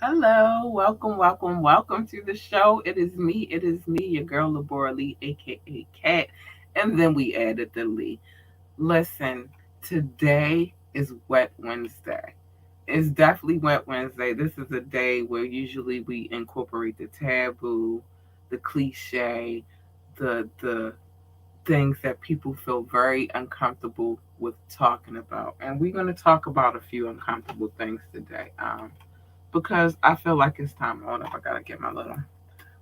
Hello, welcome to the show. It is me, your girl Labora Lee, aka Cat, and then we added the Lee. Listen, today is Wet Wednesday. It's definitely Wet Wednesday. This is a day where usually we incorporate the taboo, the cliche, the things that people feel very uncomfortable with talking about, and we're going to talk about a few uncomfortable things today. Because I feel like it's time. Hold up, I gotta get my little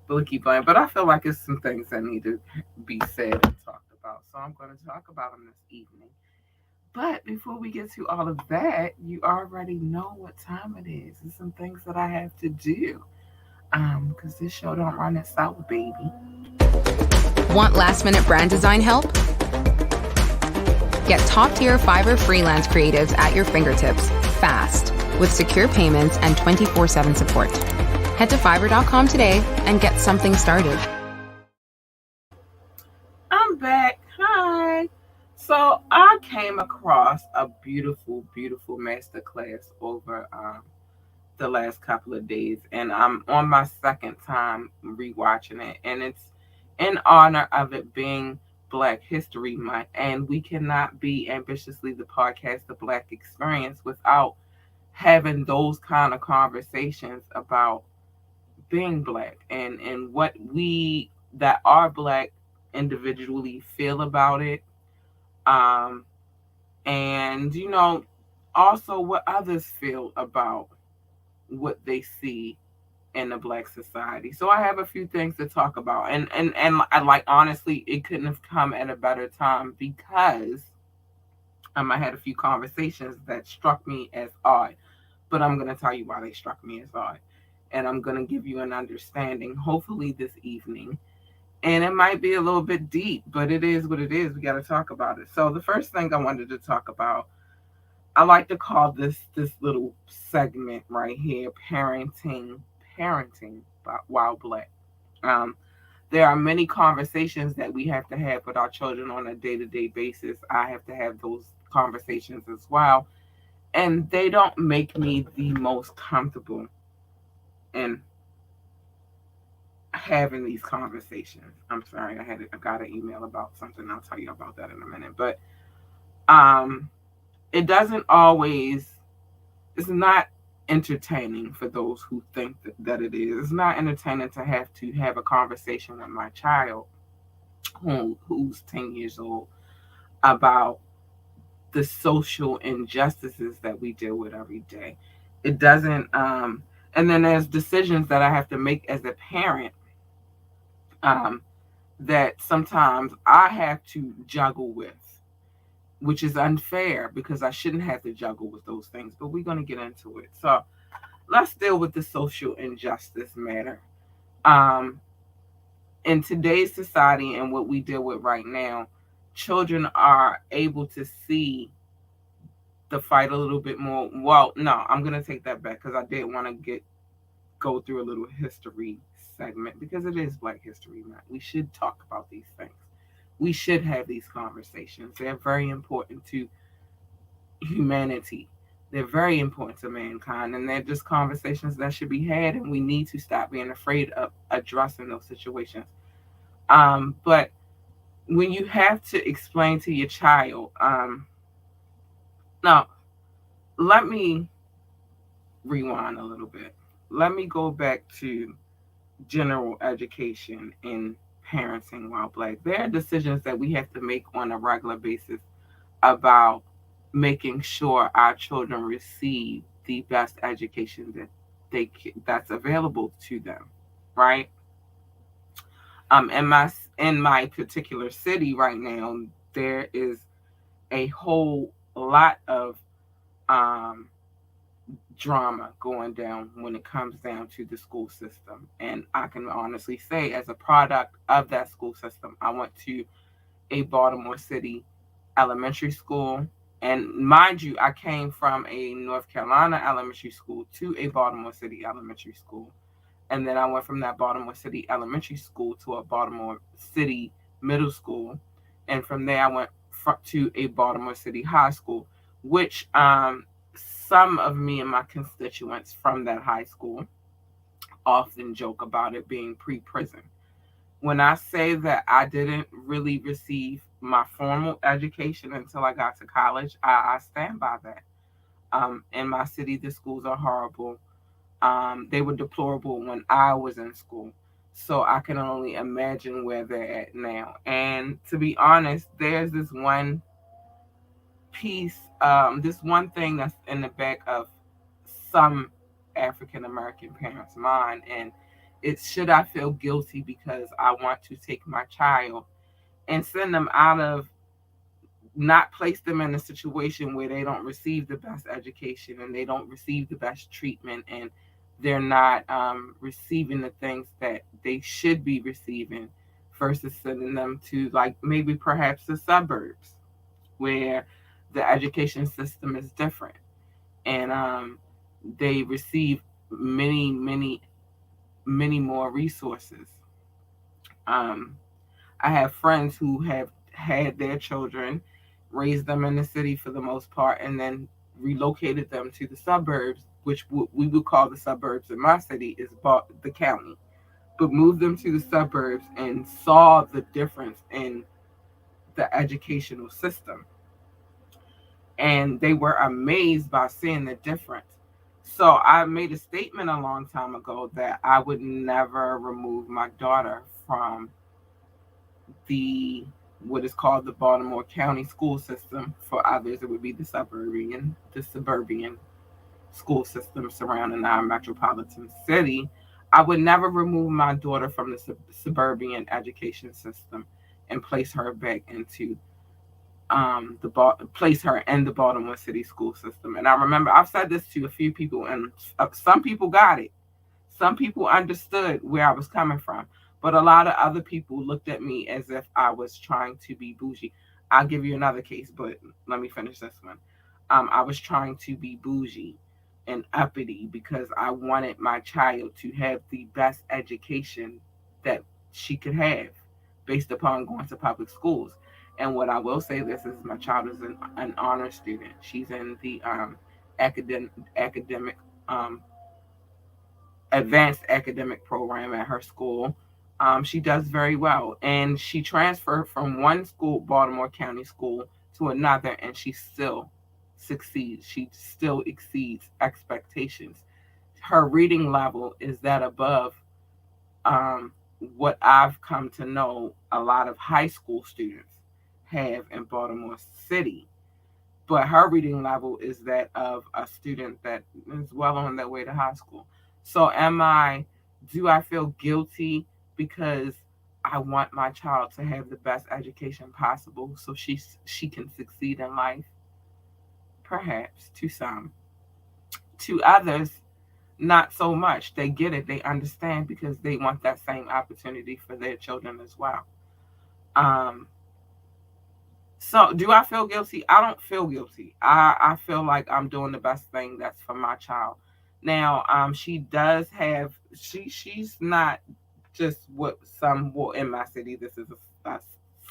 blicky blank. But I feel like it's some things that need to be said and talked about. So I'm going to talk about them this evening. But before we get to all of that, you already know what time it is. There's some things that I have to do. Because this show don't run itself, baby. Want last minute brand design help? Get top tier Fiverr freelance creatives at your fingertips fast with secure payments and 24/7 support. Head to fiverr.com today and get something started. I'm back. Hi. So I came across a beautiful masterclass over the last couple of days, and I'm on my second time rewatching it, and it's in honor of it being Black History Month, and we cannot be ambitiously the podcast, the Black Experience, without having those kind of conversations about being Black and what we that are Black individually feel about it, um, and also what others feel about what they see in the Black society. So I have a few things to talk about, and I like honestly, it couldn't have come at a better time because I had a few conversations that struck me as odd, but I'm gonna tell you why they struck me as odd, and I'm gonna give you an understanding. Hopefully this evening, and it might be a little bit deep, but it is what it is. We got to talk about it. So the first thing I wanted to talk about, I like to call this little segment right here, parenting while Black. Um, there are many conversations that we have to have with our children on a day-to-day basis. I have to have those conversations as well, and they don't make me the most comfortable in having these conversations. I'm sorry, I got an email about something. I'll tell you about that in a minute. But um, it doesn't always. It's not entertaining for those who think that it is. It's not entertaining to have a conversation with my child who's 10 years old about the social injustices that we deal with every day. It doesn't. And then there's decisions that I have to make as a parent, um, that sometimes I have to juggle with, which is unfair because I shouldn't have to juggle with those things. But we're going to get into it. So let's deal with the social injustice matter. Um, in today's society and what we deal with right now, children are able to see the fight a little bit more. Well, no, I'm going to take that back because I did want to go through a little history segment because it is Black History Month. We should talk about these things. We should have these conversations. They're very important to humanity. They're very important to mankind, and they're just conversations that should be had. And we need to stop being afraid of addressing those situations. But when you have to explain to your child, now let me rewind a little bit. Let me go back to general education in parenting while Black. There are decisions that we have to make on a regular basis about making sure our children receive the best education that's available to them, right? In my particular city right now, there is a whole lot of um, drama going down when it comes down to the school system. And I can honestly say, as a product of that school system, I went to a Baltimore City elementary school. And mind you, I came from a North Carolina elementary school to a Baltimore City elementary school. And then I went from that Baltimore City elementary school to a Baltimore City middle school. And from there, I went to a Baltimore City high school, which some of me and my constituents from that high school often joke about it being pre prison. When I say that I didn't really receive my formal education until I got to college, I stand by that. In my city, the schools are horrible. They were deplorable when I was in school. So I can only imagine where they're at now. And to be honest, there's this one piece, this one thing that's in the back of some African American parents' mind, and it's should I feel guilty because I want to take my child and send them out of, not place them in a situation where they don't receive the best education and they don't receive the best treatment, and they're not receiving the things that they should be receiving, versus sending them to, like, maybe perhaps the suburbs where the education system is different, and they receive many more resources. um, I have friends who have had their children, raised them in the city for the most part, and then relocated them to the suburbs, which we would call the suburbs in my city is the county, but moved them to the suburbs and saw the difference in the educational system. And they were amazed by seeing the difference. So I made a statement a long time ago that I would never remove my daughter from the what is called the Baltimore County school system. For others, it would be the suburban school system surrounding our metropolitan city. I would never remove my daughter from the suburban education system and place her back into place her in the Baltimore City school system. And I remember I've said this to a few people, and some people got it. Some people understood where I was coming from, but a lot of other people looked at me as if I was trying to be bougie. I'll give you another case, but let me finish this one. I was trying to be bougie and uppity because I wanted my child to have the best education that she could have based upon going to public schools. And what I will say this is my child is an honor student. She's in the academic um, advanced academic program at her school. She does very well, and she transferred from one school, Baltimore County School, to another, and she still succeeds. She still exceeds expectations. Her reading level is that above um, what I've come to know a lot of high school students have in Baltimore City, but her reading level is that of a student that is well on their way to high school. So do I feel guilty because I want my child to have the best education possible so she can succeed in life? Perhaps to some. To others, not so much. They get it, they understand because they want that same opportunity for their children as well. Um, So, do I feel guilty? I don't feel guilty. I feel like I'm doing the best thing that's for my child. Now, she does have she's not just what some will in my city. This is a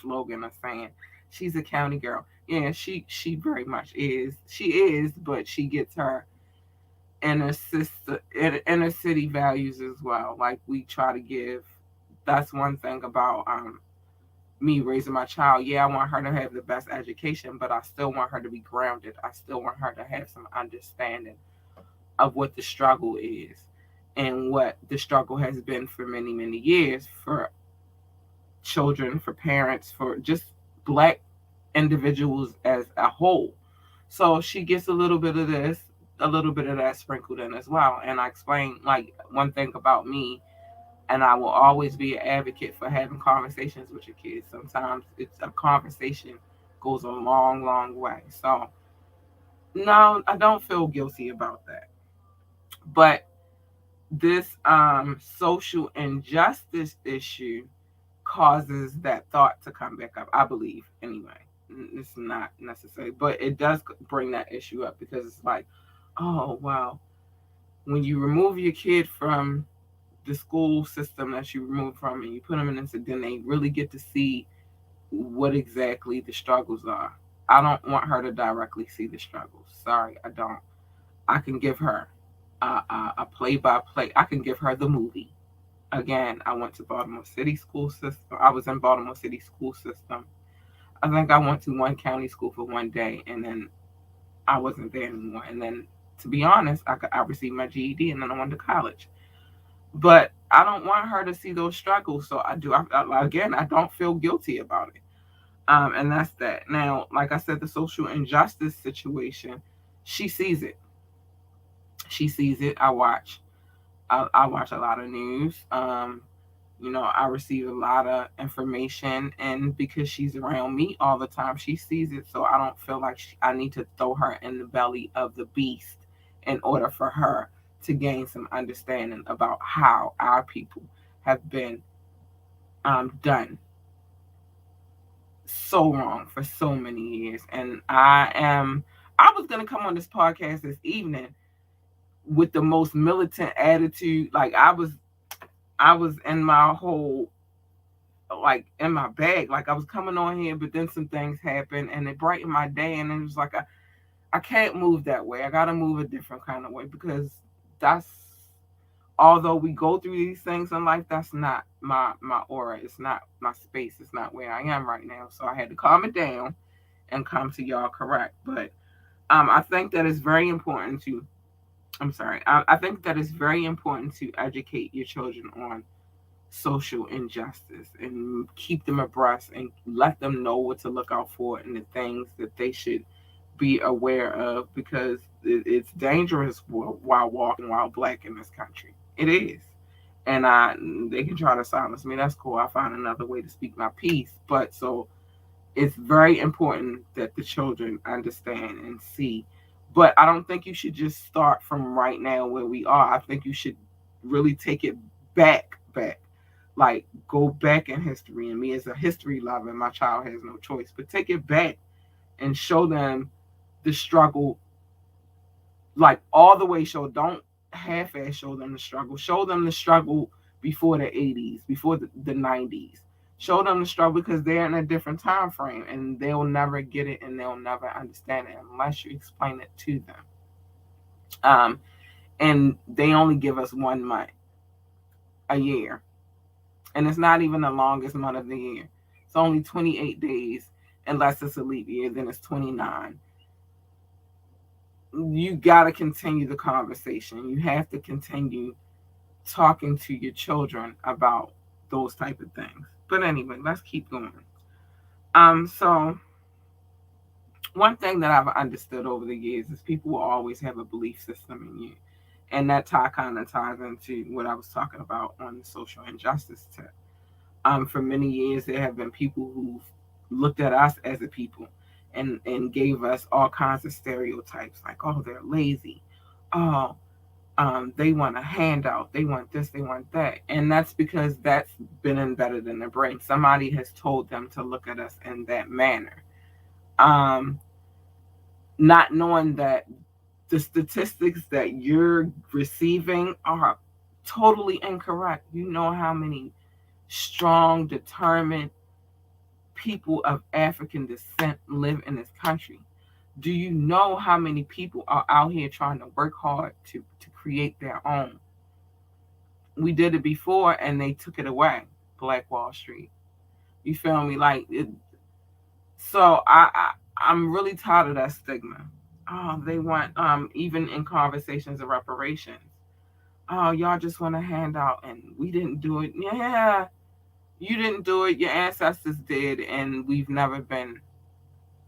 slogan, a saying. She's a county girl. Yeah, she very much is. She is, but she gets her inner city values as well. Like we try to give. That's one thing about me raising my child. Yeah, I want her to have the best education, but I still want her to be grounded. I still want her to have some understanding of what the struggle is and what the struggle has been for many years for children, for parents, for just black individuals as a whole. So she gets a little bit of this, a little bit of that sprinkled in as well. And I explain, like, one thing about me, and I will always be an advocate for having conversations with your kids. Sometimes it's a conversation goes a long way. So no, I don't feel guilty about that. But this social injustice issue causes that thought to come back up. I believe anyway. It's not necessary, but it does bring that issue up because it's like, oh wow, when you remove your kid from the school system that you remove from and you put them in this, then they really get to see what exactly the struggles are. I don't want her to directly see the struggles. Sorry, I don't. I can give her a play by play. I can give her the movie. Again, I went to Baltimore City school system. I was in Baltimore City school system. I think I went to one county school for one day, and then I wasn't there anymore. And then, to be honest, I received my GED, and then I went to college. But I don't want her to see those struggles, so I do. Again, I don't feel guilty about it. And that's that. Now, like I said, the social injustice situation, she sees it. She sees it. I watch a lot of news. I receive a lot of information, and because she's around me all the time, she sees it. So I don't feel like I need to throw her in the belly of the beast in order for her to gain some understanding about how our people have been done so wrong for so many years. And I was gonna come on this podcast this evening with the most militant attitude. Like I was in my whole, like, in my bag. Like I was coming on here, but then some things happened and it brightened my day, and it was like I can't move that way. I gotta move a different kind of way, because that's, although we go through these things in life, that's not my aura. It's not my space. It's not where I am right now. So I had to calm it down and come to y'all correct. But I think that it's very important to. I'm sorry. I think that it's very important to educate your children on social injustice and keep them abreast and let them know what to look out for and the things that they should be aware of, because it's dangerous while walking while black in this country. It is. And they can try to silence me. That's cool. I find another way to speak my piece. But so it's very important that the children understand and see. But I don't think you should just start from right now where we are. I think you should really take it back. Like go back in history. And me as a history lover, my child has no choice. But take it back and show them the struggle, like all the way. Don't half-ass show them the struggle. Show them the struggle before the 80s, before the 90s. Show them the struggle, because they're in a different time frame and they'll never get it and they'll never understand it unless you explain it to them. And they only give us 1 month a year, and it's not even the longest month of the year. It's only 28 days, unless it's a leap year, then it's 29. You got to continue the conversation. You have to continue talking to your children about those type of things. But anyway, let's keep going. So one thing that I've understood over the years is people will always have a belief system in you. And that kind of ties into what I was talking about on the social injustice tip. For many years, there have been people who've looked at us as a people and gave us all kinds of stereotypes, like, oh, they're lazy. Oh, they want a handout. They want this, they want that. And that's because that's been embedded in their brain. Somebody has told them to look at us in that manner. Not knowing that the statistics that you're receiving are totally incorrect. You know how many strong, determined people of African descent live in this country? Do you know how many people are out here trying to work hard to create their own? We did it before and they took it away. Black Wall Street. You feel me? Like it. So I'm really tired of that stigma. Oh, they want even in conversations of reparations. Oh, y'all just want a handout and we didn't do it. Yeah, you didn't do it. Your ancestors did, and we've never been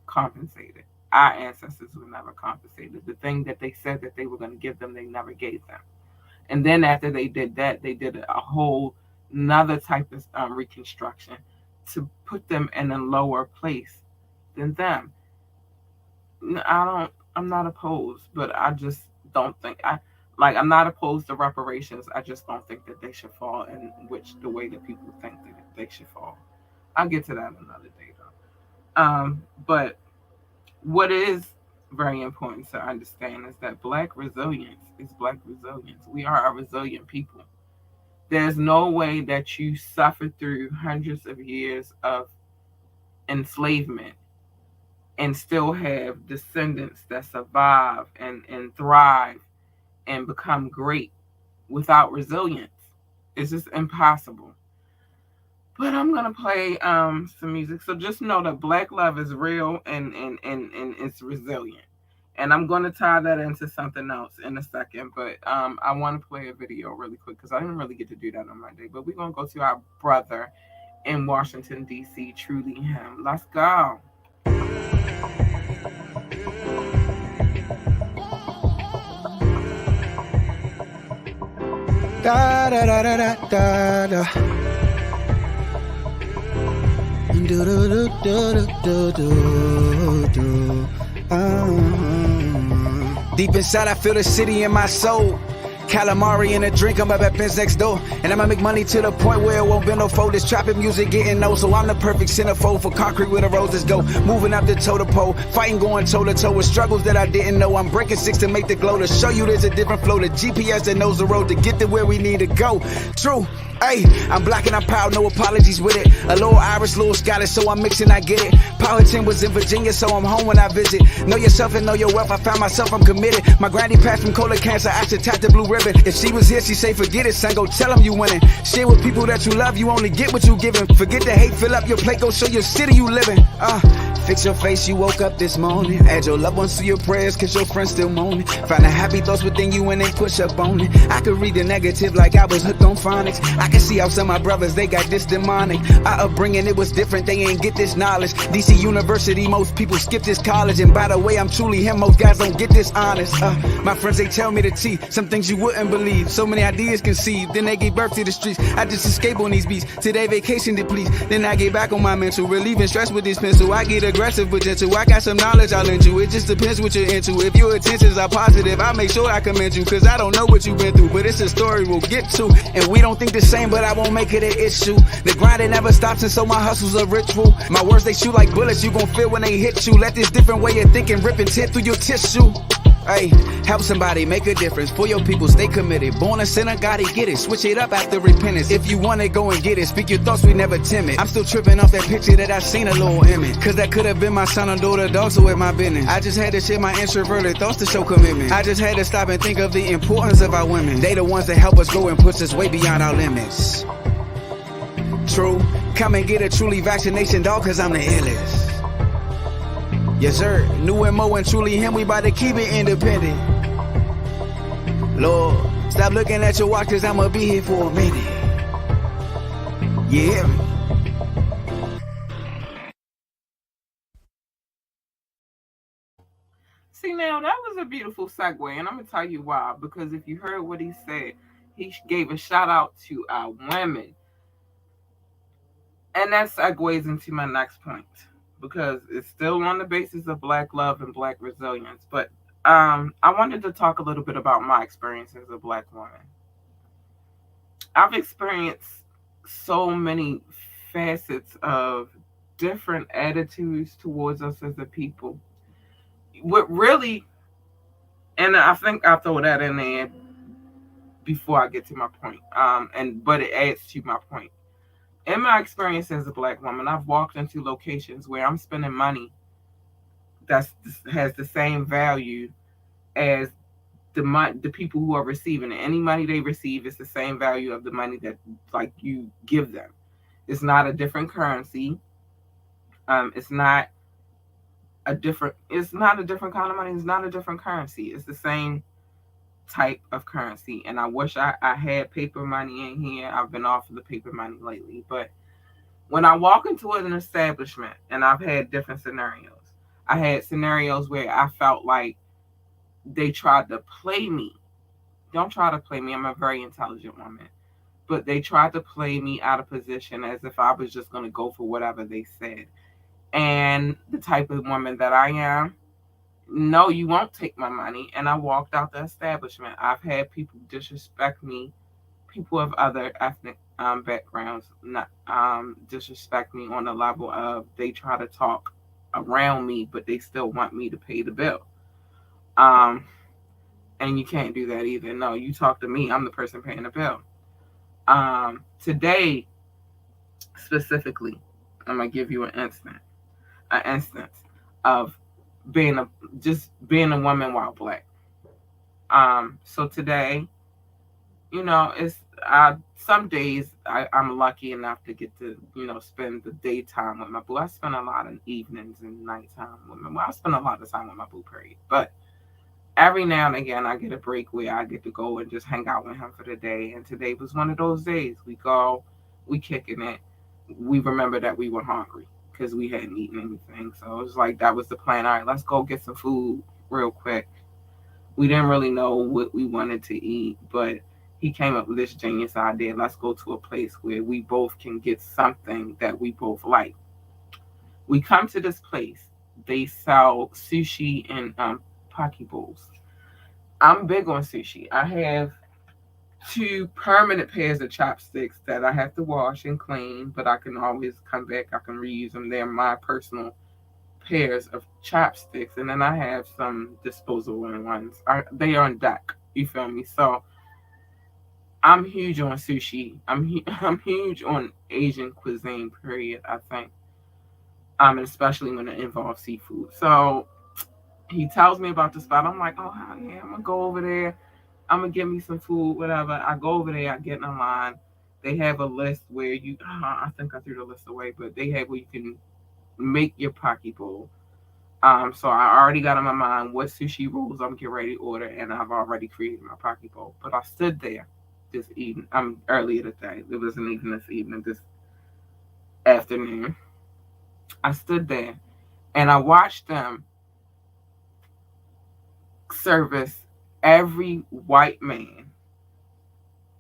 compensated. Our ancestors were never compensated. The thing that they said that they were going to give them, they never gave them. And then after they did that, they did a whole another type of reconstruction to put them in a lower place than them. I'm not opposed, but I just don't think I'm not opposed to reparations. I just don't think that they should fall in which the way that people think that they should fall. I'll get to that another day though. But what is very important to understand is that black resilience is black resilience. We are a resilient people. There's no way that you suffered through hundreds of years of enslavement and still have descendants that survive and thrive and become great without resilience. It's just impossible. But I'm gonna play some music. So just know that black love is real and it's resilient. And I'm gonna tie that into something else in a second. But I wanna play a video really quick because I didn't really get to do that on Monday. But we're gonna go to our brother in Washington, DC, truly him. Let's go. Da da da da da da da. Do do do do do do do. Deep inside, I feel the city in my soul. Calamari in a drink, I'm up at Ben's next door. And I'ma make money to the point where it won't be no fold. This trapping music getting old, so I'm the perfect centerfold for concrete where the roses go. Moving up the toe to pole, fighting going toe to toe with struggles that I didn't know. I'm breaking six to make the glow, to show you there's a different flow. The GPS that knows the road to get to where we need to go. True. Hey, I'm black and I'm proud, no apologies with it. A little Irish, little Scottish, so I'm mixing, I get it. Powhatan was in Virginia, so I'm home when I visit. Know yourself and know your wealth, I found myself, I'm committed. My granny passed from colon cancer, I should tap the blue ribbon. If she was here, she'd say forget it, son, go tell them you winning. Share with people that you love, you only get what you giving. Forget the hate, fill up your plate, go show your city you living. Fix your face, you woke up this morning. Add your loved ones to your prayers, cause your friends still moaning. Find the happy thoughts within you and then push up on it. I could read the negative like I was hooked on phonics. I can see how some of my brothers, they got this demonic. Our upbringing, it was different, they ain't get this knowledge. DC University, most people skip this college. And by the way, I'm truly him, most guys don't get this honest. My friends, they tell me the T, some things you wouldn't believe. So many ideas conceived, then they gave birth to the streets. I just escape on these beats, today vacation depletes. Then I get back on my mental, relieving stress with this pencil. I get aggressive but gentle, I got some knowledge I'll lend you. It just depends what you're into. If your intentions are positive, I make sure I commend you. Cause I don't know what you've been through, but it's a story we'll get to. And we don't think the same, but I won't make it an issue. The grind, it never stops, and so my hustle's a ritual. My words, they shoot like bullets, you gon' feel when they hit you. Let this different way of thinking rip and tear through your tissue. Hey, help somebody, make a difference. For your people, stay committed. Born a sinner, gotta get it. Switch it up after repentance. If you want it, go and get it. Speak your thoughts, we never timid. I'm still tripping off that picture that I seen a little image. Cause that could have been my son or daughter, dog, so with my business. I just had to share my introverted thoughts to show commitment. I just had to stop and think of the importance of our women. They the ones that help us go and push us way beyond our limits. True, come and get a truly vaccination, dog, cause I'm the illest. Yes sir, new MO and truly him, we bout to keep it independent. Lord, stop looking at your watch cause I'ma be here for a minute. You hear me? See, now that was a beautiful segue, and I'm gonna tell you why. Because if you heard what he said, he gave a shout out to our women, and that segues into my next point because it's still on the basis of black love and black resilience. But I wanted to talk a little bit about my experience as a black woman. I've experienced so many facets of different attitudes towards us as a people. What really, and I think I'll throw that in there before I get to my point. But it adds to my point. In my experience as a black woman, I've walked into locations where I'm spending money that has the same value as the people who are receiving it. Any money they receive is the same value of the money that like you give them. It's not a different currency. It's not a different. It's not a different kind of money. It's not a different currency. It's the same type of currency. And I wish I had paper money in here. I've been off of the paper money lately. But when I walk into an establishment, and I've had different scenarios, I had scenarios where I felt like they tried to play me. Don't try to play me. I'm a very intelligent woman. But they tried to play me out of position as if I was just going to go for whatever they said. And the type of woman that I am, no, you won't take my money. And I walked out the establishment. I've had people disrespect me, people of other ethnic backgrounds, not disrespect me on the level of they try to talk around me, but they still want me to pay the bill. Um, and you can't do that either. No, you talk to me. I'm the person paying the bill. Today, specifically, I'm gonna give you an instance. of being a just being a woman while black. So today, it's some days I'm lucky enough to get to spend the daytime with my boo. I spend a lot of evenings and nighttime with my boo. I spend a lot of time with my boo, period. But every now and again, I get a break where I get to go and just hang out with him for the day. And today was one of those days. We go, we kicking it. We remember that we were hungry because we hadn't eaten anything. So it was like that was the plan. All right, let's go get some food real quick. We didn't really know what we wanted to eat, but he came up with this genius idea. Let's go to a place where we both can get something that we both like. We come to this place. They sell sushi and poke bowls. I'm big on sushi. I have two permanent pairs of chopsticks that I have to wash and clean, but I can always come back. I can reuse them. They're my personal pairs of chopsticks, and then I have some disposable ones. They are on deck. You feel me? So I'm huge on sushi. I'm huge on Asian cuisine. Period. I think, especially when it involves seafood. So he tells me about the spot. I'm like, oh yeah, I'm gonna go over there. I'm gonna get me some food, whatever. I go over there. I get in line. They have a list where I think I threw the list away, but they have where you can make your poke bowl. So I already got in my mind what sushi rolls I'm getting ready to order, and I've already created my poke bowl. But I stood there this evening. Earlier today. It wasn't even this evening. This afternoon, I stood there and I watched them service every white man,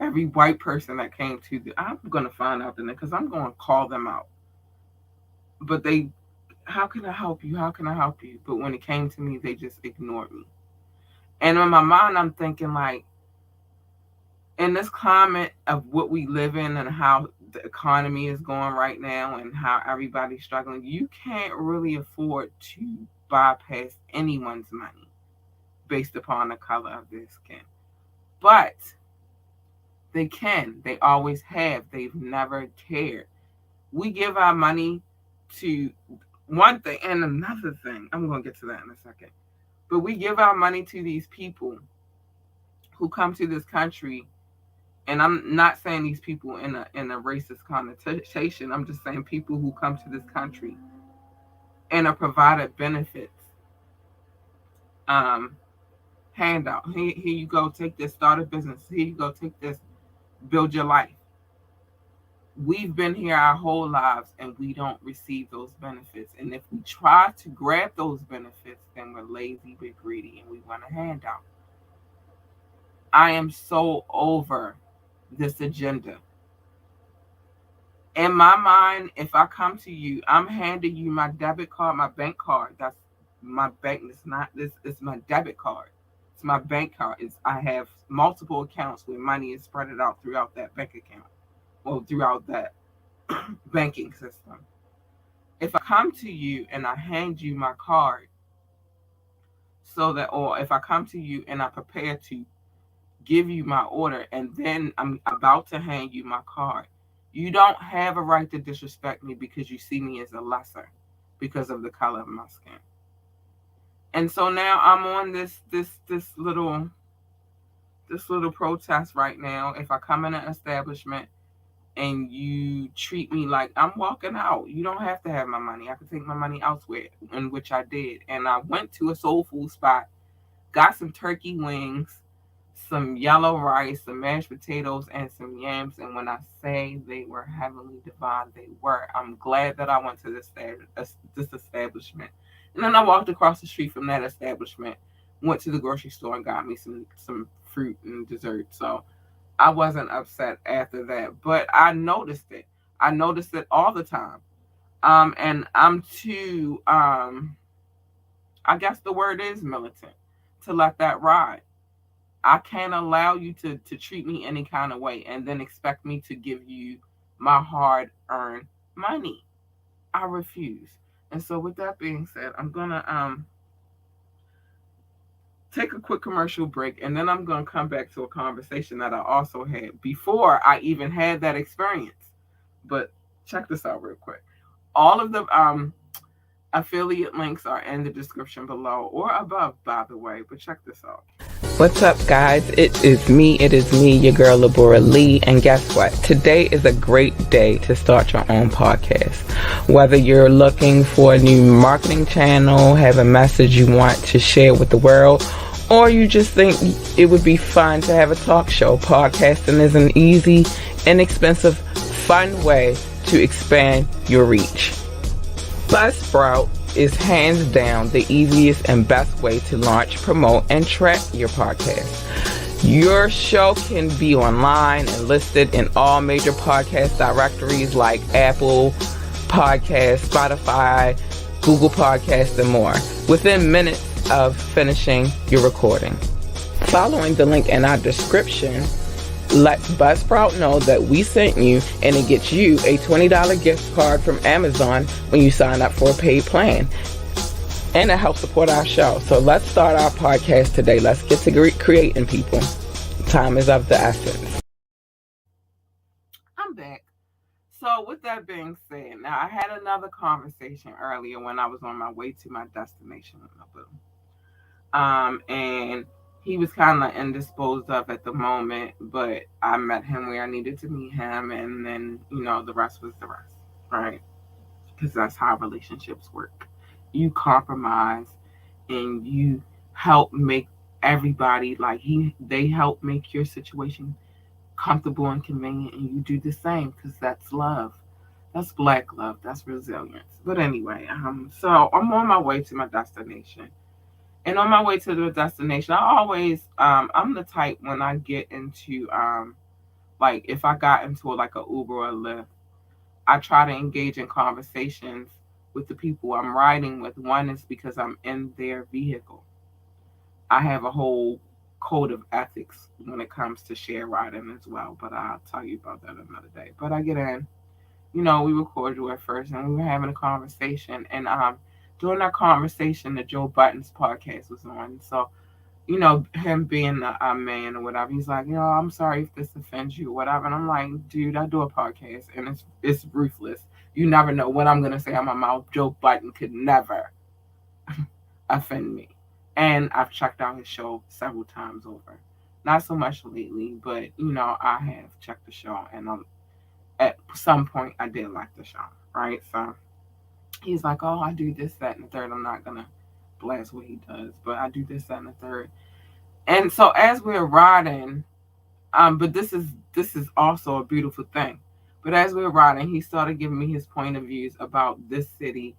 every white person that came to the. I'm gonna find out the name because I'm gonna call them out. But they, how can I help you? How can I help you? But when it came to me, they just ignored me. And in my mind, I'm thinking like, in this climate of what we live in and how the economy is going right now and how everybody's struggling, you can't really afford to bypass anyone's money based upon the color of their skin. But they can. They always have. They've never cared. We give our money to one thing and another thing. I'm going to get to that in a second. But we give our money to these people who come to this country, and I'm not saying these people in a racist connotation. I'm just saying people who come to this country and are provided benefits. Handout. Here you go. Take this. Start a business. Here you go. Take this. Build your life. We've been here our whole lives and we don't receive those benefits. And if we try to grab those benefits, then we're lazy, we're greedy, and we want a handout. I am so over this agenda. In my mind, if I come to you, I'm handing you my debit card, my bank card. That's my bank. It's not this. It's my debit card. It's my bank card. I have multiple accounts where money is spread out throughout that bank account or throughout that banking system. If I come to you and I hand you my card, or if I come to you and I prepare to give you my order and then I'm about to hand you my card, you don't have a right to disrespect me because you see me as a lesser because of the color of my skin. And so now I'm on this little protest right now. If I come in an establishment and you treat me like I'm walking out, you don't have to have my money. I can take my money elsewhere, in which I did. And I went to a soul food spot, got some turkey wings, some yellow rice, some mashed potatoes, and some yams. And when I say they were heavenly divine, they were. I'm glad that I went to this establishment. And then I walked across the street from that establishment, went to the grocery store and got me some fruit and dessert. So I wasn't upset after that, but I noticed it. I noticed it all the time. And I'm too, I guess the word is militant, to let that ride. I can't allow you to treat me any kind of way and then expect me to give you my hard-earned money. I refuse. And so with that being said, I'm going to take a quick commercial break, and then I'm going to come back to a conversation that I also had before I even had that experience. But check this out real quick. All of the Affiliate links are in the description below or above, by the way. But check this out. What's up, guys? It is me, your girl, Labora Lee. And guess what? Today is a great day to start your own podcast. Whether you're looking for a new marketing channel, have a message you want to share with the world, or you just think it would be fun to have a talk show, podcasting is an easy, inexpensive, fun way to expand your reach. Buzzsprout is hands down the easiest and best way to launch, promote, and track your podcast. Your show can be online and listed in all major podcast directories like Apple Podcasts, Spotify, Google Podcasts, and more within minutes of finishing your recording. Following the link in our description, let Buzzsprout know that we sent you, and it gets you a $20 gift card from Amazon when you sign up for a paid plan. And it helps support our show. So let's start our podcast today. Let's get to creating, people. Time is of the essence. I'm back. So with that being said, now I had another conversation earlier when I was on my way to my destination with my boo. And he was kind of indisposed of at the moment, but I met him where I needed to meet him, and then, the rest was the rest, right? Because that's how relationships work. You compromise and you help make everybody, they help make your situation comfortable and convenient, and you do the same, because that's love. That's black love. That's resilience. But anyway, so I'm on my way to my destination. And on my way to the destination, I always, I'm the type when I get into, if I got into like a Uber or a Lyft, I try to engage in conversations with the people I'm riding with. One is because I'm in their vehicle. I have a whole code of ethics when it comes to share riding as well, but I'll tell you about that another day. But I get in, we were cordial at first, and we were having a conversation, and during that conversation, the Joe Budden's podcast was on. So, him being a man or whatever, he's like, I'm sorry if this offends you or whatever. And I'm like, dude, I do a podcast, and it's ruthless. You never know what I'm going to say out my mouth. Joe Budden could never offend me. And I've checked out his show several times over. Not so much lately, but, I have checked the show. And at some point, I did like the show, right? So he's like, oh, I do this, that, and the third. I'm not going to blast what he does, but I do this, that, and the third. And so as we're riding, but this is also a beautiful thing. But as we're riding, he started giving me his point of views about this city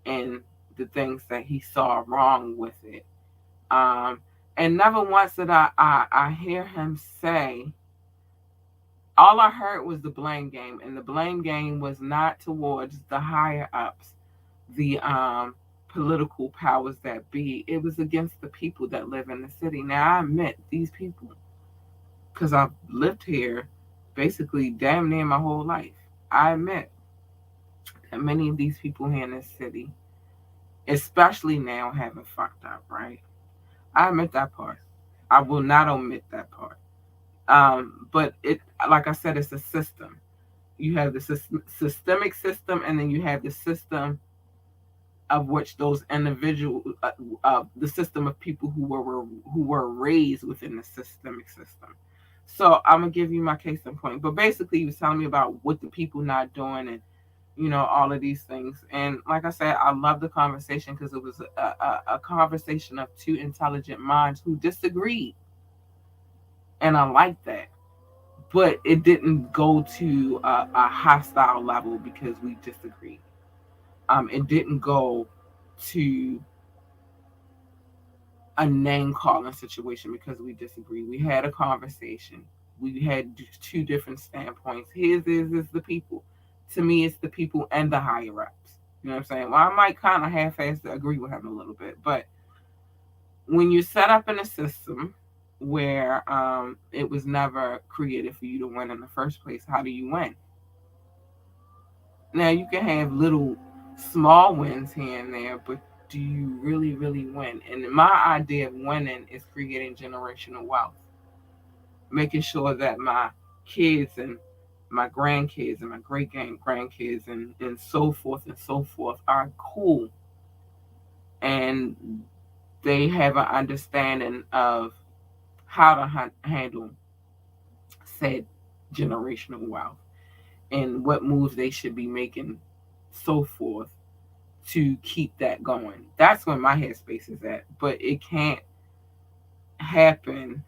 and the things that he saw wrong with it. And never once did I hear him say, all I heard was the blame game. And the blame game was not towards the higher ups, the political powers that be. It was against the people that live in the city. Now, I admit these people, because I've lived here basically damn near my whole life. I admit that many of these people here in this city, especially now, have it fucked up, right? I admit that part. I will not omit that part. But it, like I said, it's a system. You have the systemic system, and then you have the system of which those individuals, the system of people who were raised within the systemic system. So I'm gonna give you my case in point. But basically, he was telling me about what the people not doing, and all of these things. And like I said, I love the conversation because it was a conversation of two intelligent minds who disagreed, and I like that. But it didn't go to a hostile level because we disagreed. It didn't go to a name calling situation because we disagree. We had a conversation. We had two different standpoints. His is the people. To me, it's the people and the higher ups. You know what I'm saying? Well, I might kind of half-ass agree with him a little bit, but when you're set up in a system where it was never created for you to win in the first place, how do you win? Now, you can have little small wins here and there, but do you really, really win? And my idea of winning is creating generational wealth, making sure that my kids and my grandkids and my great grandkids and so forth are cool and they have an understanding of how to handle said generational wealth and what moves they should be making, so forth, to keep that going. That's where my headspace is at. But it can't happen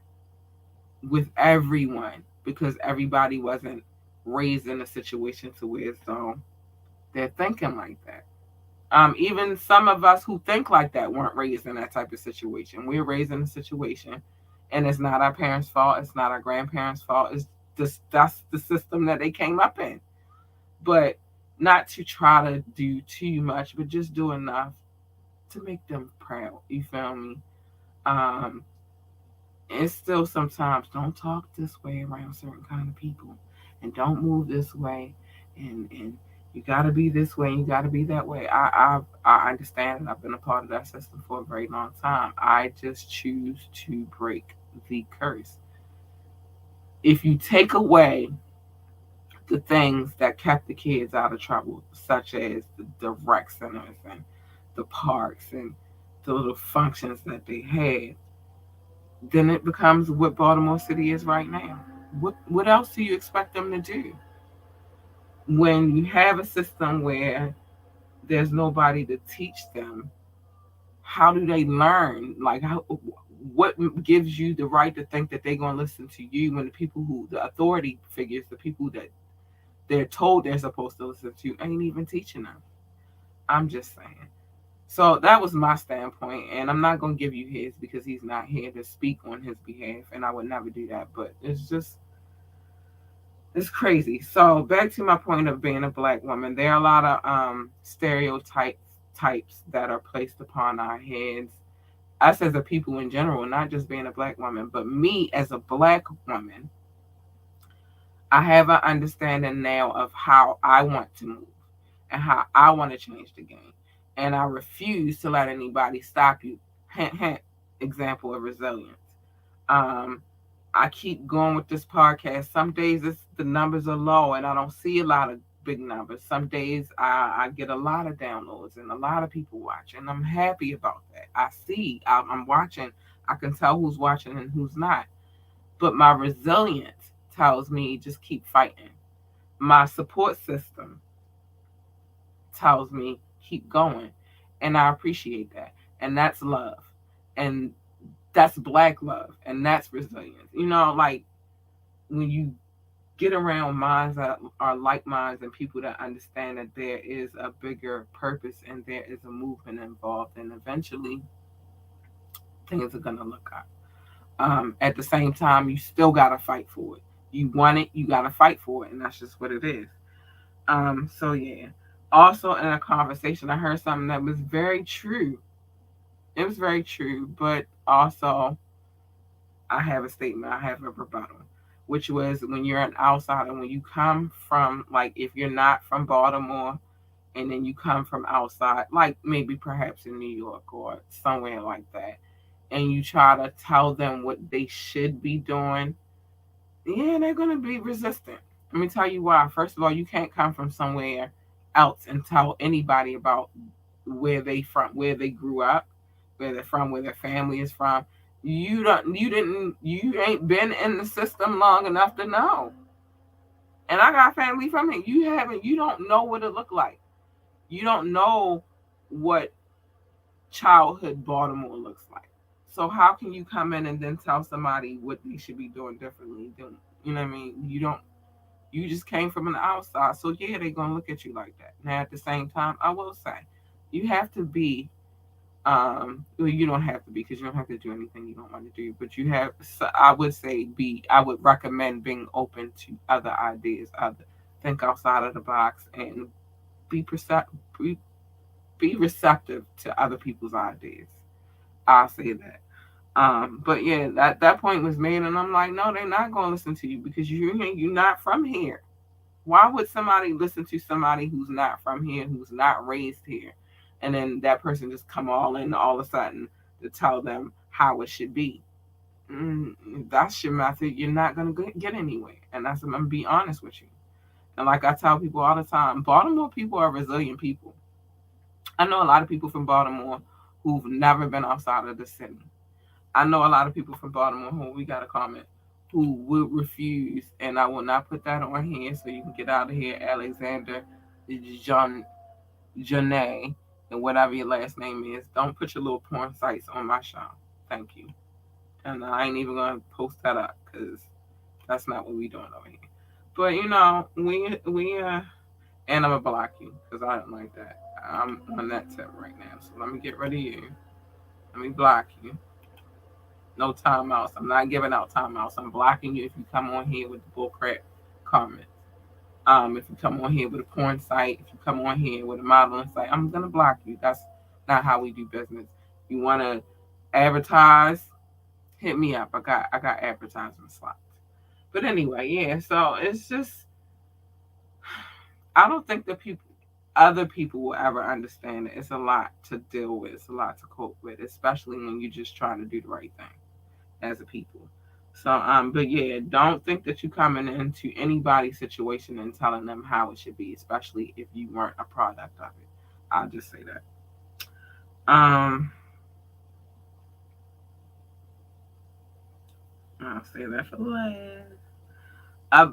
with everyone because everybody wasn't raised in a situation to where so they're thinking like that. Even some of us who think like that weren't raised in that type of situation. We're raised in a situation, and it's not our parents' fault. It's not our grandparents' fault. It's just that's the system that they came up in. But not to try to do too much, but just do enough to make them proud. You feel me? Um, and still sometimes don't talk this way around certain kind of people, and don't move this way, and you got to be this way and you got to be that way. I understand, and I've been a part of that system for a very long time. I just choose to break the curse. If you take away the things that kept the kids out of trouble, such as the rec centers and the parks and the little functions that they had, then it becomes what Baltimore City is right now. What else do you expect them to do when you have a system where there's nobody to teach them? How do they learn? Like, what gives you the right to think that they're going to listen to you when the people who, the authority figures, the people that they're told they're supposed to listen to, ain't even teaching them? I'm just saying. So that was my standpoint, and I'm not going to give you his because he's not here to speak on his behalf, and I would never do that. But it's crazy. So back to my point of being a black woman, there are a lot of stereotypes types that are placed upon our heads. Us as a people in general, not just being a black woman, but me as a black woman, I have an understanding now of how I want to move and how I want to change the game. And I refuse to let anybody stop you. Hint, hint, example of resilience. Um, I keep going with this podcast. Some days the numbers are low and I don't see a lot of big numbers. Some days I get a lot of downloads and a lot of people watch. And I'm happy about that. I'm watching. I can tell who's watching and who's not. But my resilience tells me just keep fighting. My support system tells me keep going. And I appreciate that. And that's love. And that's black love. And that's resilience. You know, like when you get around minds that are like minds and people that understand that there is a bigger purpose and there is a movement involved, and eventually things are going to look up. At the same time, you still got to fight for it. You want it, you got to fight for it. And that's just what it is. So yeah. Also in a conversation, I heard something that was very true. It was very true, but also I have a statement, I have a rebuttal, which was when you're an outsider, when you come from, like, if you're not from Baltimore and then you come from outside, like maybe perhaps in New York or somewhere like that, and you try to tell them what they should be doing, yeah, they're going to be resistant. Let me tell you why. First of all, you can't come from somewhere else and tell anybody about where they from, where they grew up, where they're from, where their family is from. You ain't been in the system long enough to know. And I got family from here. You don't know what it looked like. You don't know what childhood Baltimore looks like. So how can you come in and then tell somebody what they should be doing differently? You know what I mean? You just came from an outside. So yeah, they're gonna look at you like that. Now at the same time, I will say, you have to be well, you don't have to be because you don't have to do anything you don't want to do, but you have, so I would say, I would recommend being open to other ideas, think outside of the box, and be be receptive to other people's ideas. I'll say that. But yeah, that point was made, and I'm like, no, they're not going to listen to you because you're not from here. Why would somebody listen to somebody who's not from here, who's not raised here, and then that person just come all in all of a sudden to tell them how it should be? That's your method. You're not going to get anywhere, and I'm going to be honest with you. And like I tell people all the time, Baltimore people are resilient people. I know a lot of people from Baltimore who've never been outside of the city. I know a lot of people from Baltimore who we got a comment who would refuse, and I will not put that on here, so you can get out of here, Alexander John Janae, and whatever your last name is. Don't put your little porn sites on my show. Thank you. And I ain't even gonna post that up because that's not what we doing over here. But we and I'm gonna block you because I don't like that. I'm on that tip right now, so let me get rid of you. Let me block you. No timeouts. I'm not giving out timeouts. I'm blocking you if you come on here with the bullcrap comments. If you come on here with a porn site, if you come on here with a modeling site, I'm gonna block you. That's not how we do business. You wanna advertise? Hit me up. I got advertisement slots. But anyway, yeah. So it's just I don't think that other people will ever understand it. It's a lot to deal with. It's a lot to cope with, especially when you're just trying to do the right thing as a people. So, but yeah, don't think that you're coming into anybody's situation and telling them how it should be, especially if you weren't a product of it. I'll just say that. I'll say that for last.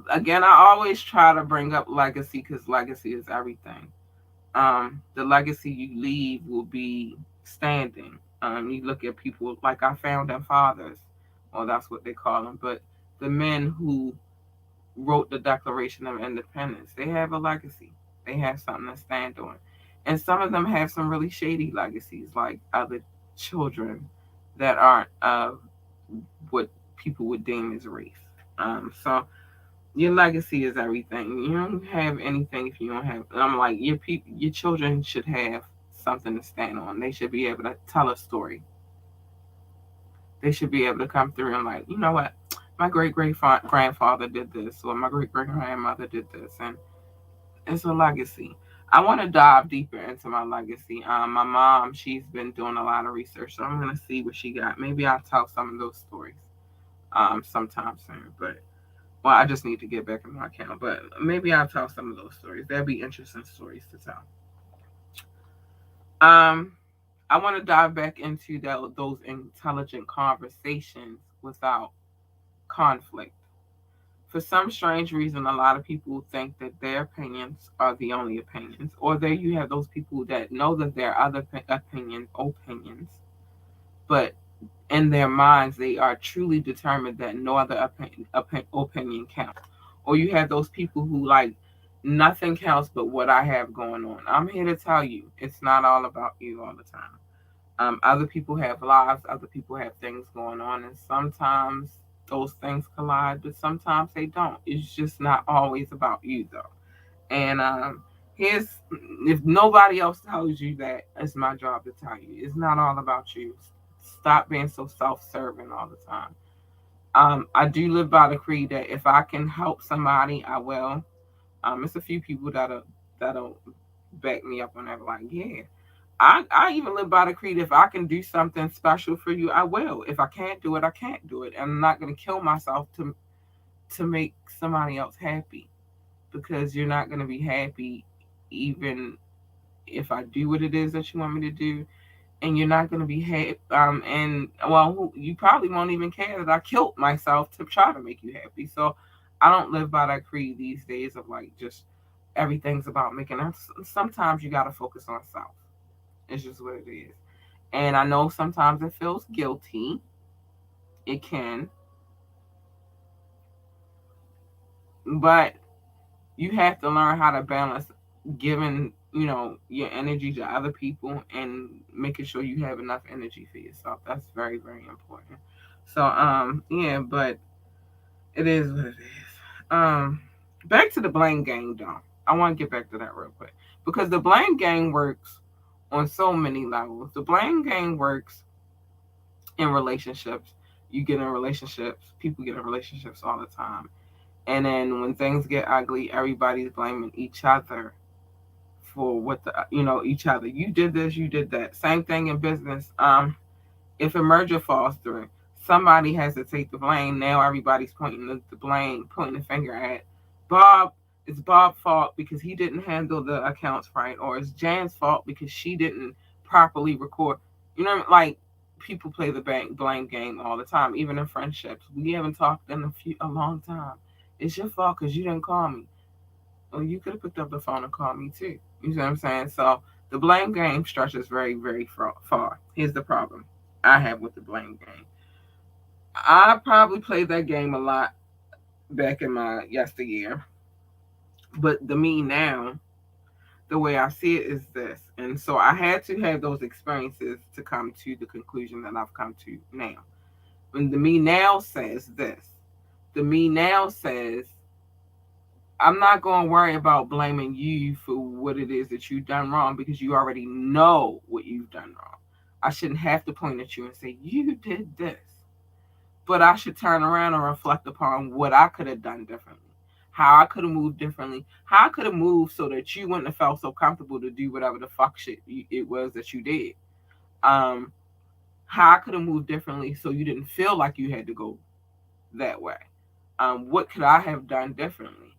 Again, I always try to bring up legacy because legacy is everything. The legacy you leave will be standing. You look at people like our founding fathers, well, that's what they call them, but the men who wrote the Declaration of Independence, they have a legacy. They have something to stand on. And some of them have some really shady legacies, like other children that aren't what people would deem as race. So your legacy is everything. You don't have anything if you don't have. I'm like your children should have something to stand on. They should be able to tell a story. They should be able to come through and like, you know what, my great great grandfather did this, or my great great grandmother did this, and it's a legacy. I want to dive deeper into my legacy. My mom, she's been doing a lot of research, so I'm gonna see what she got. Maybe I'll tell some of those stories sometime soon, but. Well, I just need to get back in my account, but maybe I'll tell some of those stories. That'd be interesting stories to tell. I want to dive back into those intelligent conversations without conflict. For some strange reason, a lot of people think that their opinions are the only opinions, or there you have those people that know that there are other opinions, but in their minds, they are truly determined that no other opinion counts. Or you have those people who like nothing counts but what I have going on. I'm here to tell you, it's not all about you all the time. Other people have lives, other people have things going on, and sometimes those things collide, but sometimes they don't. It's just not always about you, though. And here's if nobody else tells you that, it's my job to tell you. It's not all about you. Stop being so self-serving all the time. I do live by the creed that if I can help somebody, I will. It's a few people that'll back me up on that. Like, yeah, I even live by the creed. If I can do something special for you, I will. If I can't do it, I can't do it. And I'm not gonna kill myself to make somebody else happy, because you're not gonna be happy even if I do what it is that you want me to do, and you're not going to be happy. And well, you probably won't even care that I killed myself to try to make you happy. So I don't live by that creed these days of like just everything's about making. Sometimes you got to focus on self. It's just what it is. And I know sometimes it feels guilty. It can, but you have to learn how to balance giving your energy to other people and making sure you have enough energy for yourself. That's very, very important. So yeah, but it is what it is. Back to the blame game though. I want to get back to that real quick, because the blame game works on so many levels. The blame game works in relationships. You get in relationships, people get in relationships all the time, and then when things get ugly, everybody's blaming each other for what each other. You did this, you did that. Same thing in business. If a merger falls through, somebody has to take the blame. Now everybody's pointing the blame, pointing the finger at Bob. It's Bob's fault because he didn't handle the accounts right, or it's Jan's fault because she didn't properly record. You know, like people play the blame game all the time, even in friendships. We haven't talked in a long time. It's your fault because you didn't call me. Well, you could have picked up the phone and called me too. You see what I'm saying? So the blame game stretches very, very far. Here's the problem I have with the blame game. I probably played that game a lot back in my yesteryear, but the me now, the way I see it is this. And so I had to have those experiences to come to the conclusion that I've come to now. When the me now says this, the me now says, I'm not going to worry about blaming you for what it is that you've done wrong because you already know what you've done wrong. I shouldn't have to point at you and say, you did this. But I should turn around and reflect upon what I could have done differently, how I could have moved differently, how I could have moved so that you wouldn't have felt so comfortable to do whatever the fuck shit it was that you did. Um, how I could have moved differently so you didn't feel like you had to go that way. What could I have done differently?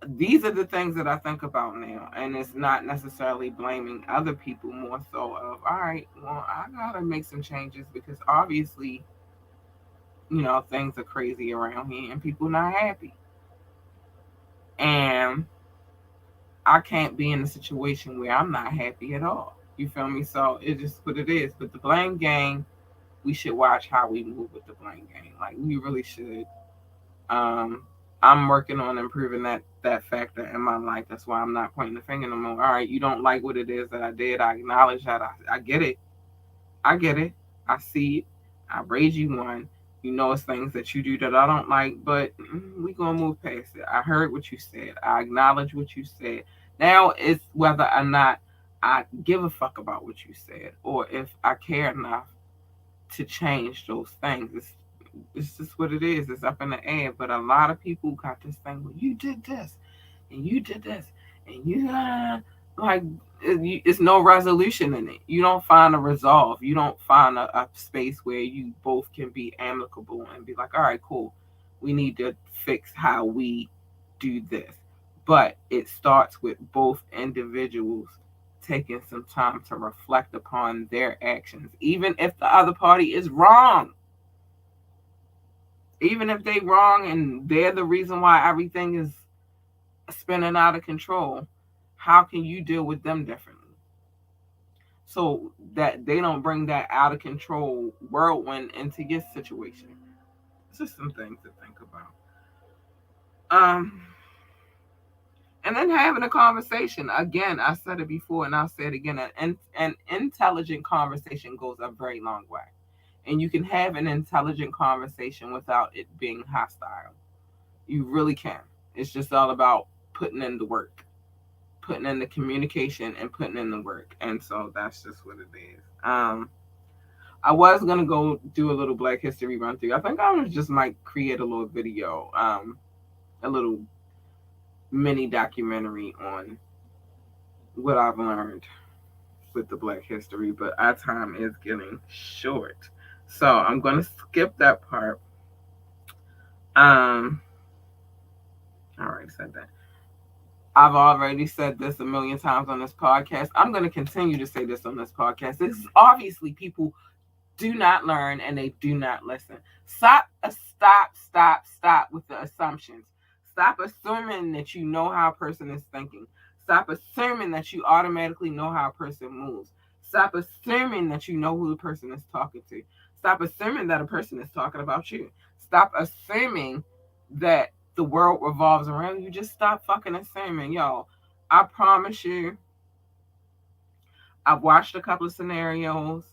These are the things that I think about now, and it's not necessarily blaming other people, more so of, all right, well, I gotta make some changes because obviously, things are crazy around here and people not happy. And I can't be in a situation where I'm not happy at all. You feel me? So it's just what it is. But the blame game, we should watch how we move with the blame game. Like we really should. I'm working on improving that factor in my life. That's why I'm not pointing the finger no more. All right, you don't like what it is that I did. I acknowledge that. I get it. I get it. I see it. I raise you one. You know it's things that you do that I don't like, but we gonna move past it. I heard what you said. I acknowledge what you said. Now it's whether or not I give a fuck about what you said, or if I care enough to change those things. It's just what it is. It's up in the air. But a lot of people got this thing. Well, you did this, and you did this, and you like it's no resolution in it. You don't find a resolve. You don't find a space where you both can be amicable and be like, all right, cool. We need to fix how we do this. But it starts with both individuals taking some time to reflect upon their actions, even if the other party is wrong. Even if they wrong and they're the reason why everything is spinning out of control, how can you deal with them differently so that they don't bring that out of control whirlwind into your situation? It's just some things to think about. And then having a conversation. Again, I said it before and I'll say it again. An intelligent conversation goes a very long way. And you can have an intelligent conversation without it being hostile. You really can. It's just all about putting in the work, putting in the communication and putting in the work. And so that's just what it is. I was going to go do a little Black History run through. I think I just might create a little video, a little mini documentary on what I've learned with the Black History, but our time is getting short. So I'm going to skip that part. I already said that. I've already said this a million times on this podcast. I'm going to continue to say this on this podcast. This is obviously people do not learn and they do not listen. Stop with the assumptions. Stop assuming that you know how a person is thinking. Stop assuming that you automatically know how a person moves. Stop assuming that you know who the person is talking to. Stop assuming that a person is talking about you. Stop assuming that the world revolves around you. Just stop fucking assuming. Yo, I promise you, I've watched a couple of scenarios.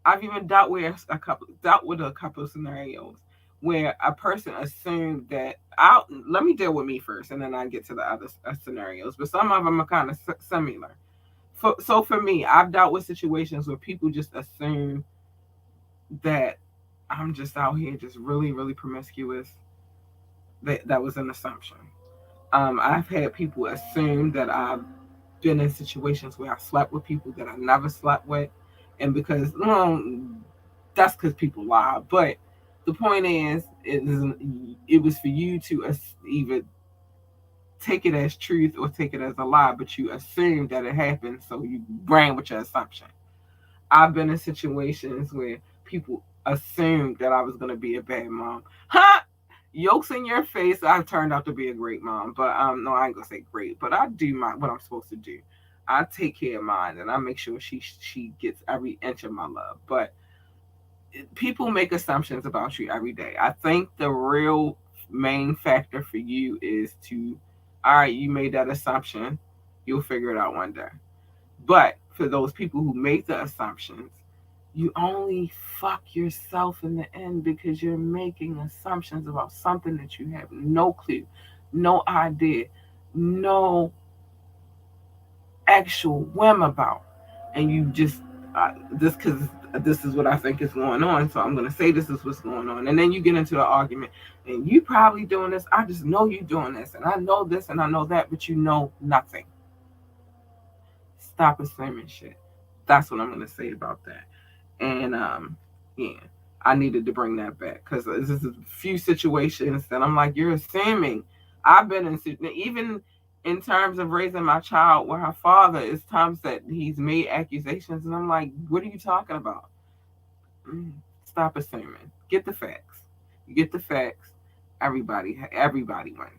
I've even dealt with a couple of scenarios where a person assumed that let me deal with me first and then I get to the other scenarios. But some of them are kind of similar. So for me, I've dealt with situations where people just assume that I'm just out here just really, really promiscuous. That was an assumption. I've had people assume that I've been in situations where I slept with people that I never slept with. And because, that's because people lie. But the point is, it was for you to either take it as truth or take it as a lie, but you assume that it happened, so you ran with your assumption. I've been in situations where people assumed that I was going to be a bad mom. Huh? Yolks in your face. I've turned out to be a great mom, but no, I ain't gonna say great, but I do what I'm supposed to do. I take care of mine, and I make sure she gets every inch of my love. But people make assumptions about you every day. I think the real main factor for you is to, all right, you made that assumption, you'll figure it out one day. But for those people who make the assumptions, you only fuck yourself in the end because you're making assumptions about something that you have no clue, no idea, no actual whim about. And you just, this because this is what I think is going on, so I'm going to say this is what's going on. And then you get into an argument, and you probably doing this. I just know you doing this, and I know this, and I know that, but you know nothing. Stop assuming shit. That's what I'm going to say about that. And yeah, I needed to bring that back because there's a few situations that I'm like, you're assuming. I've been in, even in terms of raising my child with her father, it's times that he's made accusations, and I'm like, what are you talking about? Stop assuming. Get the facts. You get the facts. Everybody wins.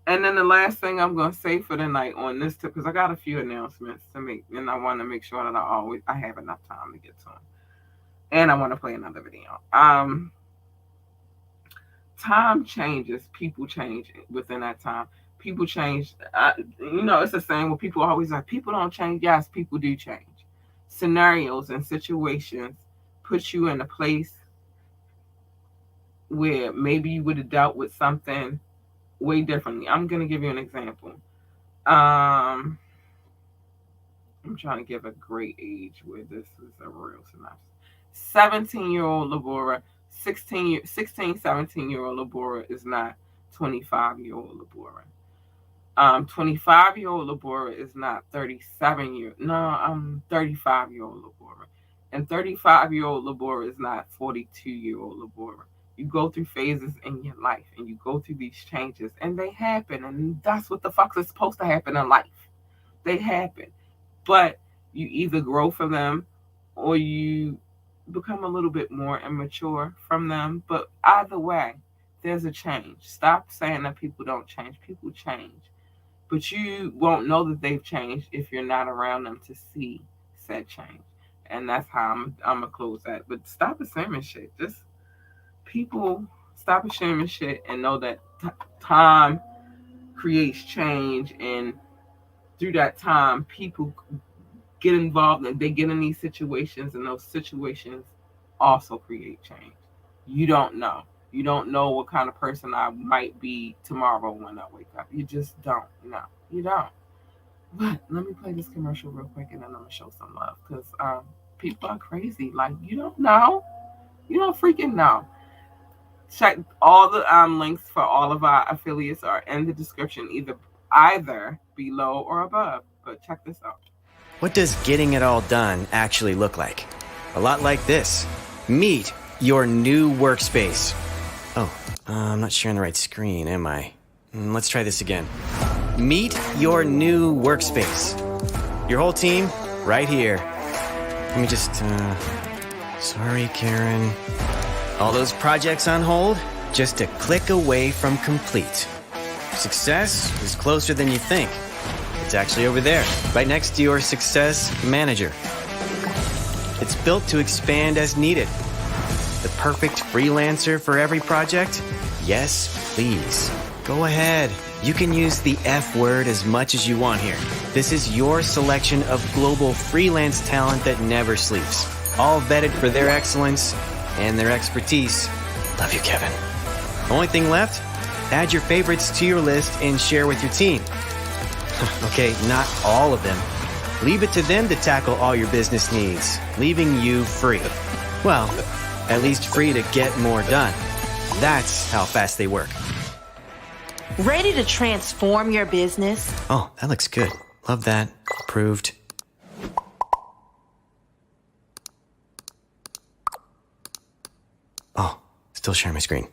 And then the last thing I'm going to say for the night on this tip, because I got a few announcements to make, and I want to make sure that I have enough time to get to them. And I want to play another video. Time changes. People change within that time. People change. It's the same where people always like, people don't change. Yes, people do change. Scenarios and situations put you in a place where maybe you would have dealt with something way differently. I'm going to give you an example. I'm trying to give a great age where this is a real synopsis. 17-year-old Labora, 16, 17-year-old Labora is not 25-year-old Labora. 25-year-old Labora is not 35-year-old Labora. And 35-year-old Labora is not 42-year-old Labora. You go through phases in your life, and you go through these changes, and they happen, and that's what the fuck is supposed to happen in life. They happen. But you either grow from them or you become a little bit more immature from them. But either way, there's a change. Stop saying that people don't change. People change. But you won't know that they've changed if you're not around them to see said change. And that's how I'm going to close that. But stop assuming shit. Just people stop assuming shit and know that time creates change. And through that time, people get involved and they get in these situations, and those situations also create change. You don't know. You don't know what kind of person I might be tomorrow when I wake up. You just don't know. You don't. But let me play this commercial real quick, and then I'm going to show some love, because people are crazy. Like, you don't know. You don't freaking know. Check all the links for all of our affiliates are in the description, either below or above. But check this out. What does getting it all done actually look like? A lot like this. Meet your new workspace. Oh, I'm not sharing the right screen, am I? Let's try this again. Meet your new workspace. Your whole team, right here. Let me just, sorry, Karen. All those projects on hold, just a click away from complete. Success is closer than you think. It's actually over there, right next to your Success Manager. It's built to expand as needed. The perfect freelancer for every project? Yes, please. Go ahead. You can use the F word as much as you want here. This is your selection of global freelance talent that never sleeps. All vetted for their excellence and their expertise. Love you, Kevin. Only thing left? Add your favorites to your list and share with your team. Okay, not all of them. Leave it to them to tackle all your business needs, leaving you free. Well, at least free to get more done. That's how fast they work. Ready to transform your business? Oh, that looks good. Love that. Approved. Oh, still sharing my screen.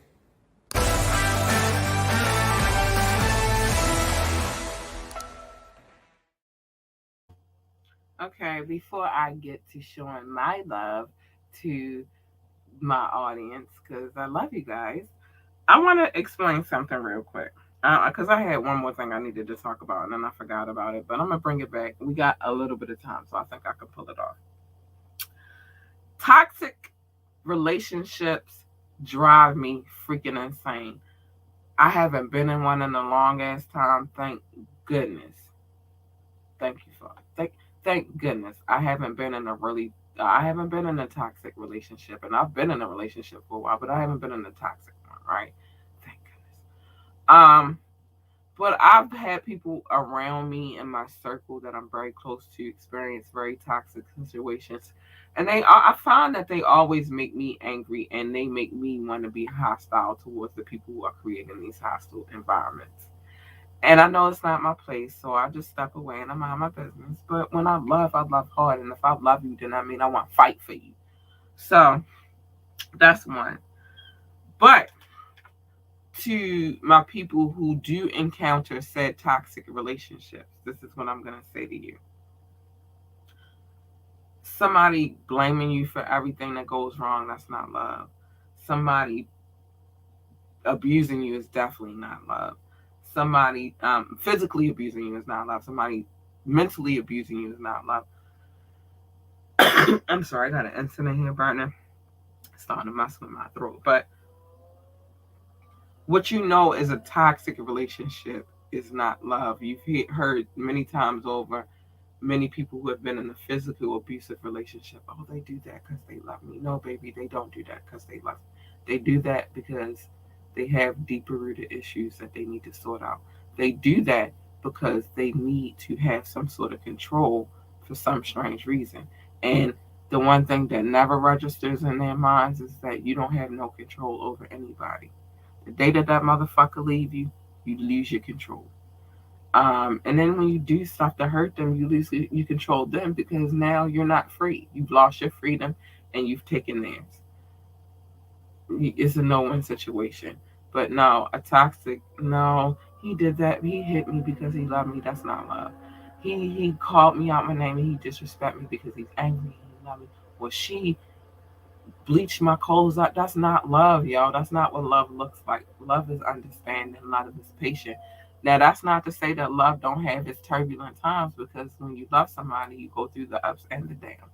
Okay, before I get to showing my love to my audience, because I love you guys, I want to explain something real quick. Because I had one more thing I needed to talk about and then I forgot about it, but I'm going to bring it back. We got a little bit of time, so I think I can pull it off. Toxic relationships drive me freaking insane. I haven't been in one in a long ass time. Thank goodness. Thank you, Father. Thank goodness. I haven't been in a toxic relationship, and I've been in a relationship for a while, but I haven't been in a toxic one, right? Thank goodness. Um, but I've had people around me in my circle that I'm very close to experience very toxic situations, and I find that they always make me angry, and they make me want to be hostile towards the people who are creating these hostile environments. And I know it's not my place, so I just step away and I mind my business. But when I love hard. And if I love you, then I mean I want to fight for you. So that's one. But to my people who do encounter said toxic relationships, this is what I'm going to say to you. Somebody blaming you for everything that goes wrong, that's not love. Somebody abusing you is definitely not love. Somebody physically abusing you is not love. Somebody mentally abusing you is not love. I'm sorry, I got an incident here burning. It's starting to mess with my throat. But what you know is a toxic relationship is not love. You've heard many times over many people who have been in a physical abusive relationship. Oh, they do that because they love me. No, baby, they don't do that because they love me. They do that because they have deeper rooted issues that they need to sort out. They do that because they need to have some sort of control for some strange reason. And the one thing that never registers in their minds is that you don't have no control over anybody. The day that that motherfucker leave you, you lose your control. And then when you do stuff to hurt them, you control them because now you're not free. You've lost your freedom and you've taken theirs. It's a no-win situation. But no, a toxic, no, he did that. He hit me because he loved me. That's not love. He called me out my name and he disrespected me because he's angry and he loved me. Well, she bleached my clothes up. That's not love, y'all. That's not what love looks like. Love is understanding. Love is patient. Now, that's not to say that love don't have its turbulent times because when you love somebody, you go through the ups and the downs.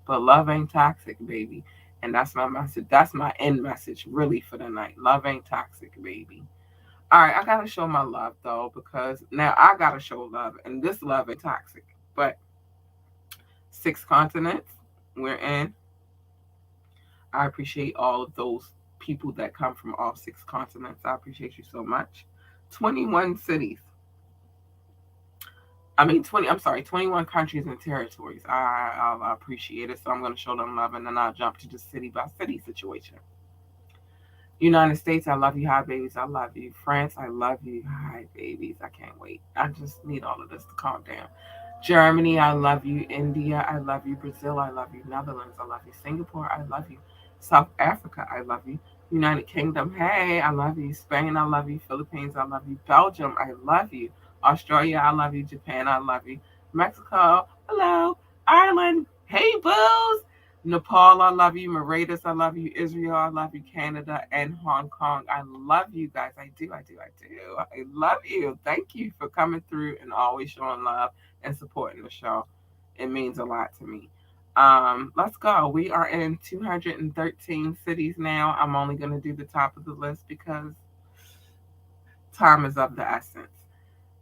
But love ain't toxic, baby. And that's my message. That's my end message, really, for the night. Love ain't toxic, baby. All right, I gotta show my love though, because now I gotta show love, and this love ain't toxic. But 6 continents we're in. I appreciate all of those people that come from all 6 continents. I appreciate you so much. 21 cities. I mean, 21 countries and territories. I appreciate it. So I'm going to show them love and then I'll jump to the city by city situation. United States, I love you. Hi, babies. I love you. France, I love you. Hi, babies. I can't wait. I just need all of this to calm down. Germany, I love you. India, I love you. Brazil, I love you. Netherlands, I love you. Singapore, I love you. South Africa, I love you. United Kingdom, hey, I love you. Spain, I love you. Philippines, I love you. Belgium, I love you. Australia, I love you. Japan, I love you. Mexico, hello. Ireland, hey, boos. Nepal, I love you. Mauritius, I love you. Israel, I love you. Canada and Hong Kong, I love you guys. I do. I love you. Thank you for coming through and always showing love and supporting the show. It means a lot to me. Let's go. We are in 213 cities now. I'm only going to do the top of the list because time is of the essence.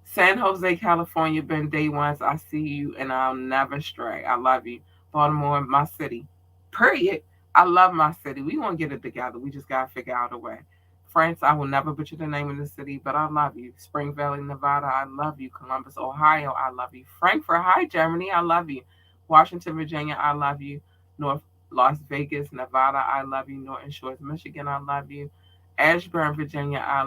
San Jose, California, been day ones. I see you and I'll never stray. I love you. Baltimore, my city. Period. I love my city. We gonna get it together. We just gotta figure out a way. France, I will never butcher the name of the city, but I love you. Spring Valley, Nevada, I love you. Columbus, Ohio, I love you. Frankfurt, hi Germany, I love you. Washington, Virginia, I love you. North Las Vegas, Nevada, I love you. Norton Shores, Michigan, I love you. Ashburn, Virginia, I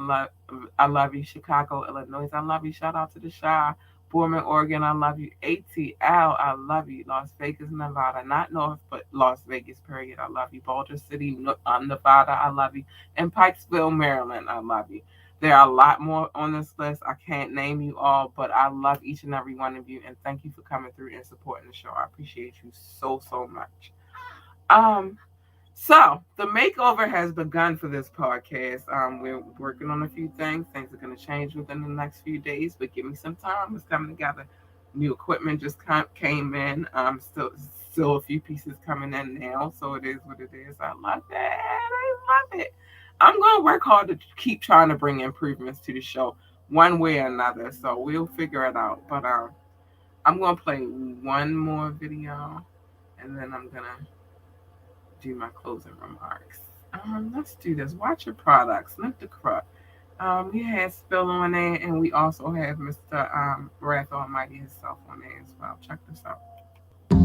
love you. Chicago, Illinois, I love you. Shout out to the Shy. Portland, Oregon, I love you. ATL, I love you. Las Vegas, Nevada, not North, but Las Vegas, period. I love you. Boulder City, Nevada, I love you. And Pikesville, Maryland, I love you. There are a lot more on this list. I can't name you all, but I love each and every one of you, and thank you for coming through and supporting the show. I appreciate you so, so much. Um, so the makeover has begun for this podcast. We're working on a few things. Things are going to change within the next few days, but give me some time. It's coming together. New equipment just came in. Still a few pieces coming in now. So it is what it is. I love it. I love it. I'm going to work hard to keep trying to bring improvements to the show, one way or another. So we'll figure it out. But I'm going to play one more video, and then I'm going to do my closing remarks. Let's do this. Watch your products. Lift the crop. We had Spill on there, and we also have Mr. Wrath Almighty himself on there as well. Check this out. Give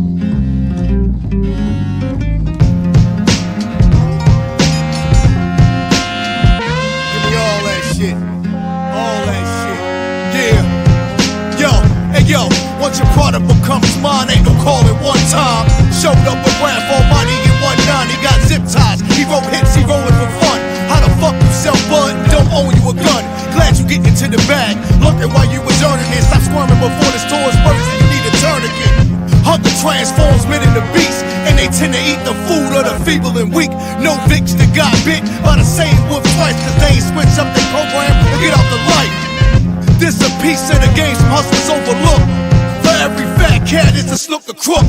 me all that shit. All that shit. Yeah. Yo, hey yo, once your product becomes mine, ain't no call it one time. Showed up with Wrath Almighty in 19. He got zip ties, he wrote hits, he rolling for fun. How the fuck you sell bud, don't own you a gun? Glad you get into the bag, looking while you was earning it. Stop squirming before this tour's burst and you need a tourniquet. Hunter transforms men into beasts, and they tend to eat the food of the feeble and weak. No Vicks that got bit by the same wolf twice, cause they ain't switch up their program or get out the light. This a piece of the game some hustlers overlook. For every fat cat is a snook a crook.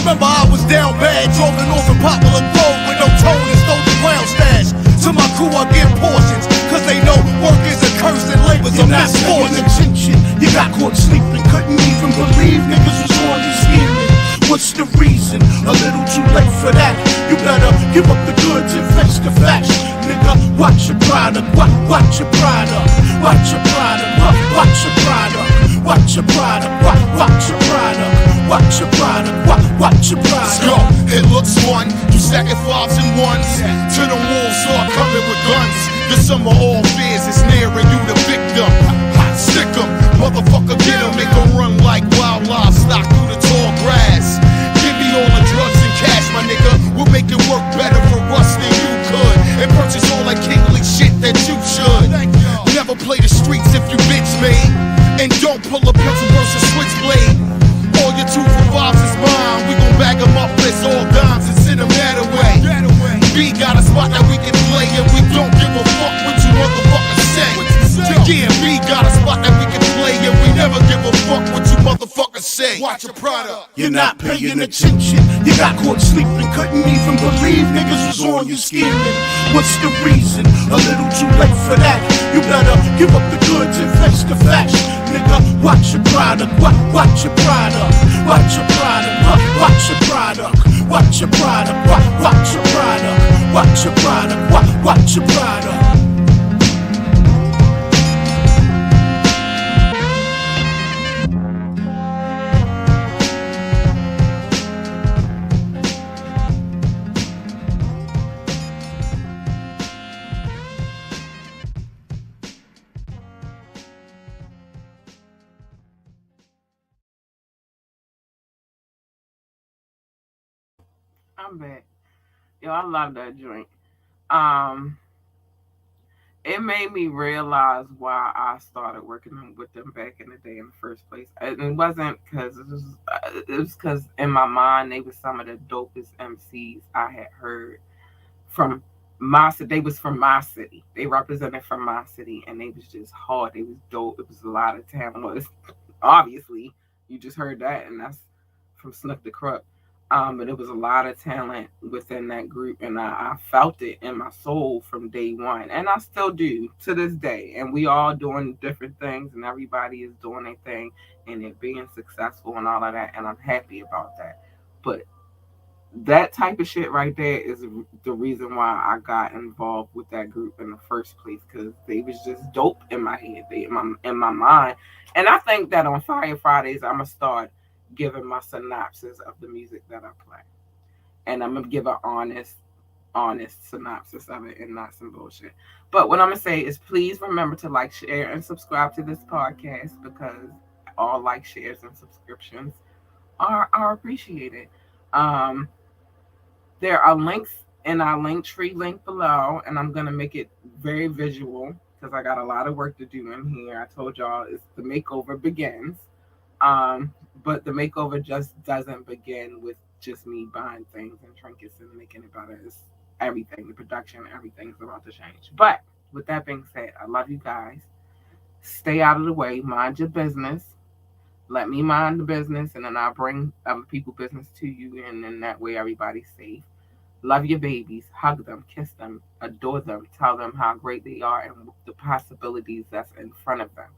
Remember I was down bad, drove an off in Popular Grove with no tone and stole the ground stash. To my crew I give portions, cause they know work is a curse and labor's a misfortune. Attention, you got caught sleeping, couldn't even believe niggas was on you scheming. What's the reason? A little too late for that. You better give up the goods and face the facts. Nigga, watch your product, watch your product, watch your product, watch your product, watch your product, watch your product, watch your product, watch your product. Yo, it looks fun, you stacking fives and ones. Till the wolves start coming with guns. The sum of all fears is near and you the victim. Sick 'em, motherfucker get 'em. Make 'em run like wild livestock through the tall grass. Give me all the drugs and cash, my nigga. We'll make it work better for us than you could. And purchase all that kingly shit that you should. Never play the streets if you bitch made. And don't pull a pencil versus switchblade. All your 2 for 5s is mine. We gon' bag 'em up, place all dimes and send 'em that away. B got a spot that we can play, and we don't give a fuck what you motherfuckers say. Yeah, B got a spot that we can play, and we never give a fuck what you motherfuckers say. Watch your product. You're not paying attention, you got caught sleeping, couldn't even believe niggas was on you scheming. What's the reason? A little too late for that. You better give up the goods and face the facts. Nigga, watch your product, watch your product, watch your product, watch your product, watch your product, watch your product, watch your product, watch your product. I'm back. Yo, I love that joint. Um, it made me realize why I started working with them back in the day in the first place. And it wasn't because it was because in my mind they were some of the dopest MCs I had heard from my city. They was from my city. They represented from my city, and they was just hard. They was dope. It was a lot of talent. Well, obviously, you just heard that, and that's from Snook the Crook. But it was a lot of talent within that group, and I felt it in my soul from day one, and I still do to this day. And we all doing different things, and everybody is doing their thing, and it being successful and all of that, and I'm happy about that. But that type of shit right there is the reason why I got involved with that group in the first place, because they was just dope in my head, in my mind. And I think that on Fire Fridays, I'm gonna start giving my synopsis of the music that I play, and I'm gonna give an honest synopsis of it and not some bullshit. But what I'm gonna say is, please remember to like, share, and subscribe to this podcast, because all like, shares, and subscriptions are appreciated. There are links in our link tree link below, and I'm gonna make it very visual because I got a lot of work to do in here. I told y'all it's the makeover begins. But the makeover just doesn't begin with just me buying things and trinkets and making it better. It's everything, the production, everything's about to change. But with that being said, I love you guys. Stay out of the way, mind your business. Let me mind the business, and then I'll bring other people's business to you, and then that way everybody's safe. Love your babies, hug them, kiss them, adore them, tell them how great they are and the possibilities that's in front of them.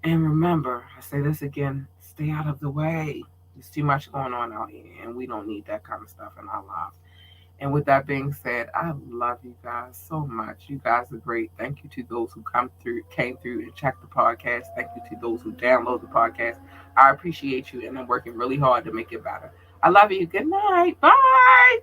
And remember, I say this again, stay out of the way. There's too much going on out here, and we don't need that kind of stuff in our lives. And with that being said, I love you guys so much. You guys are great. Thank you to those who came through and checked the podcast. Thank you to those who download the podcast. I appreciate you, and I'm working really hard to make it better. I love you. Good night. Bye.